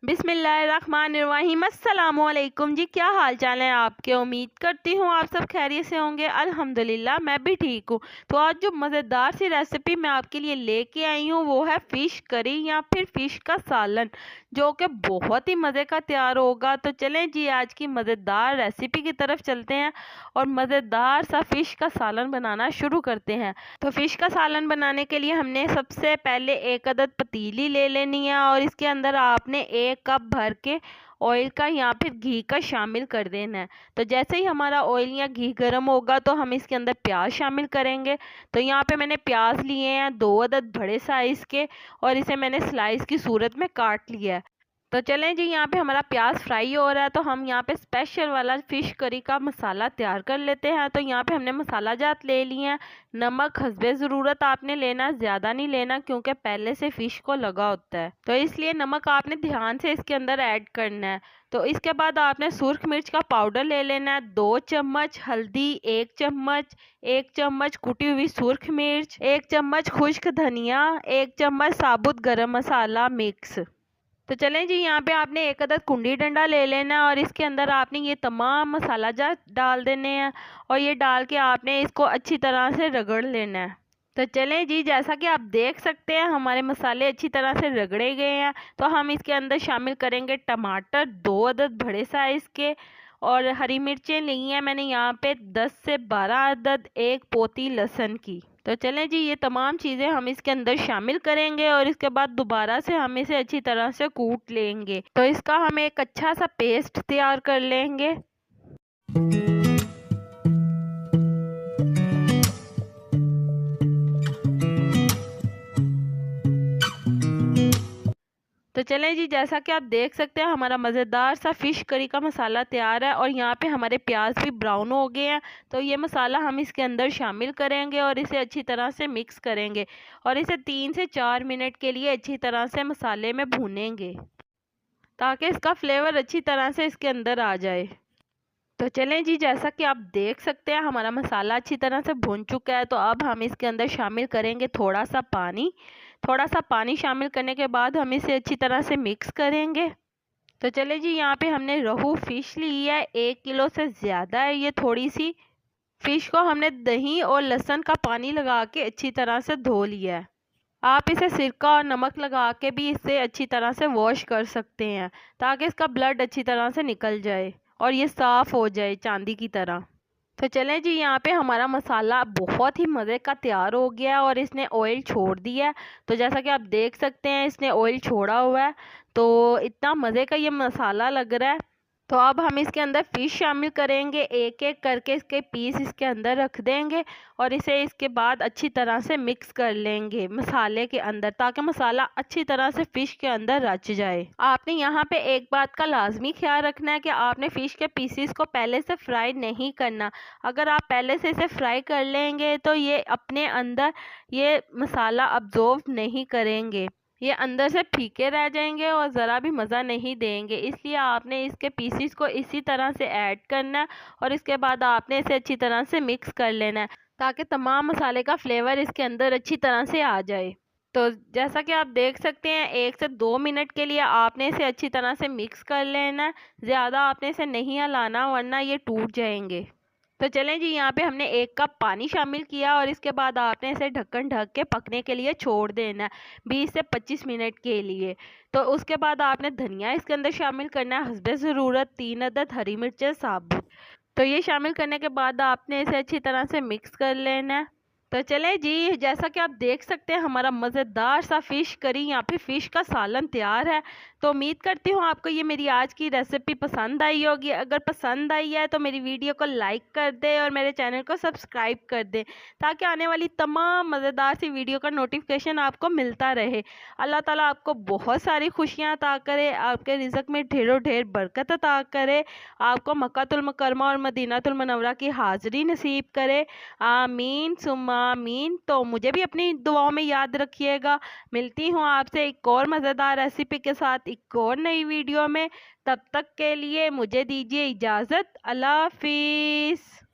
बिस्मिल्लाहिर्रहमानिर्रहीम। अस्सलामुअलैकुम जी, क्या हाल चाल है आपके। उम्मीद करती हूँ आप सब खैरियत से होंगे। अल्हम्दुलिल्लाह मैं भी ठीक हूँ। तो आज जो मज़ेदार सी रेसिपी मैं आपके लिए लेके आई हूँ वो है फ़िश करी या फिर फ़िश का सालन, जो कि बहुत ही मज़े का तैयार होगा। तो चलें जी आज की मज़ेदार रेसिपी की तरफ चलते हैं और मज़ेदार सा फ़िश का सालन बनाना शुरू करते हैं। तो फ़िश का सालन बनाने के लिए हमने सबसे पहले एक अदद पतीली ले लेनी है और इसके अंदर आपने 1 कप भर के ऑयल का या फिर घी का शामिल कर देना है। तो जैसे ही हमारा ऑयल या घी गर्म होगा तो हम इसके अंदर प्याज शामिल करेंगे। तो यहाँ पे मैंने प्याज लिए हैं 2 अदद बड़े साइज़ के और इसे मैंने स्लाइस की सूरत में काट लिया है। तो चलें जी, यहाँ पे हमारा प्याज फ्राई हो रहा है तो हम यहाँ पे स्पेशल वाला फ़िश करी का मसाला तैयार कर लेते हैं। तो यहाँ पे हमने मसाला जात ले लिए हैं। नमक हस्बे ज़रूरत आपने लेना, ज़्यादा नहीं लेना क्योंकि पहले से फ़िश को लगा होता है, तो इसलिए नमक आपने ध्यान से इसके अंदर ऐड करना है। तो इसके बाद आपने सुर्ख मिर्च का पाउडर ले लेना है 2 चम्मच, हल्दी 1 चम्मच, 1 चम्मच कुटी हुई सुर्ख मिर्च, 1 चम्मच खुश्क धनिया, 1 चम्मच साबुत गरम मसाला मिक्स। तो चलें जी, यहाँ पे आपने एक अदद कुंडी डंडा ले लेना है और इसके अंदर आपने ये तमाम मसाला जात डाल देने हैं और ये डाल के आपने इसको अच्छी तरह से रगड़ लेना है। तो चलें जी, जैसा कि आप देख सकते हैं हमारे मसाले अच्छी तरह से रगड़े गए हैं। तो हम इसके अंदर शामिल करेंगे टमाटर 2 अदद बड़े साइज़ के और हरी मिर्चें ली हैं मैंने यहाँ पे 10 से 12 अदद, 1 पोती लहसुन की। तो चलें जी, ये तमाम चीज़ें हम इसके अंदर शामिल करेंगे और इसके बाद दोबारा से हम इसे अच्छी तरह से कूट लेंगे। तो इसका हम एक अच्छा सा पेस्ट तैयार कर लेंगे। तो चलें जी, जैसा कि आप देख सकते हैं हमारा मज़ेदार सा फ़िश करी का मसाला तैयार है और यहाँ पे हमारे प्याज भी ब्राउन हो गए हैं। तो ये मसाला हम इसके अंदर शामिल करेंगे और इसे अच्छी तरह से मिक्स करेंगे और इसे 3 से 4 मिनट के लिए अच्छी तरह से मसाले में भूनेंगे ताकि इसका फ्लेवर अच्छी तरह से इसके अंदर आ जाए। तो चलें जी, जैसा कि आप देख सकते हैं हमारा मसाला अच्छी तरह से भुन चुका है। तो अब हम इसके अंदर शामिल करेंगे थोड़ा सा पानी। थोड़ा सा पानी शामिल करने के बाद हम इसे अच्छी तरह से मिक्स करेंगे। तो चलें जी, यहाँ पे हमने रोहू फ़िश ली है, 1 किलो से ज़्यादा है ये थोड़ी सी। फ़िश को हमने दही और लहसुन का पानी लगा के अच्छी तरह से धो लिया है। आप इसे सिरका और नमक लगा के भी इसे अच्छी तरह से वॉश कर सकते हैं ताकि इसका ब्लड अच्छी तरह से निकल जाए और ये साफ़ हो जाए चांदी की तरह। तो चलें जी, यहाँ पे हमारा मसाला बहुत ही मज़े का तैयार हो गया और इसने ऑयल छोड़ दिया है। तो जैसा कि आप देख सकते हैं इसने ऑयल छोड़ा हुआ है। तो इतना मज़े का ये मसाला लग रहा है। तो अब हम इसके अंदर फ़िश शामिल करेंगे, एक एक करके इसके पीस इसके अंदर रख देंगे और इसे इसके बाद अच्छी तरह से मिक्स कर लेंगे मसाले के अंदर ताकि मसाला अच्छी तरह से फ़िश के अंदर रच जाए। आपने यहाँ पे एक बात का लाजमी ख्याल रखना है कि आपने फ़िश के पीसीस को पहले से फ्राई नहीं करना। अगर आप पहले से इसे फ्राई कर लेंगे तो ये अपने अंदर ये मसाला अब्जॉर्व नहीं करेंगे, ये अंदर से फीके रह जाएंगे और ज़रा भी मज़ा नहीं देंगे। इसलिए आपने इसके पीसीस को इसी तरह से ऐड करना है और इसके बाद आपने इसे अच्छी तरह से मिक्स कर लेना है ताकि तमाम मसाले का फ्लेवर इसके अंदर अच्छी तरह से आ जाए। तो जैसा कि आप देख सकते हैं 1 से 2 मिनट के लिए आपने इसे अच्छी तरह से मिक्स कर लेना है। ज़्यादा आपने इसे नहीं हिलाना वरना ये टूट जाएंगे। तो चलें जी, यहाँ पे हमने 1 कप पानी शामिल किया और इसके बाद आपने इसे ढक्कन ढक के पकने के लिए छोड़ देना है 20 से 25 मिनट के लिए। तो उसके बाद आपने धनिया इसके अंदर शामिल करना है हस्बे ज़रूरत, 3 अदद हरी मिर्चें साबुत। तो ये शामिल करने के बाद आपने इसे अच्छी तरह से मिक्स कर लेना है। तो चलें जी, जैसा कि आप देख सकते हैं हमारा मज़ेदार सा फ़िश करी या फिर फ़िश का सालन तैयार है। तो उम्मीद करती हूँ आपको ये मेरी आज की रेसिपी पसंद आई होगी। अगर पसंद आई है तो मेरी वीडियो को लाइक कर दें और मेरे चैनल को सब्सक्राइब कर दें ताकि आने वाली तमाम मज़ेदार सी वीडियो का नोटिफिकेशन आपको मिलता रहे। अल्लाह ताला आपको बहुत सारी खुशियाँ अता करे, आपके रिज़्क़ में ढेरों ढेर बरकत अता करे, आपको मक्कातुल मुकर्रमा और मदीनातुल मुनव्वरा की हाज़िरी नसीब करे। आमीन सुम्मा आमीन। तो मुझे भी अपनी दुआओं में याद रखिएगा। मिलती हूँ आपसे एक और मज़ेदार रेसिपी के साथ एक और नई वीडियो में। तब तक के लिए मुझे दीजिए इजाज़त। अल्लाह हाफिज़।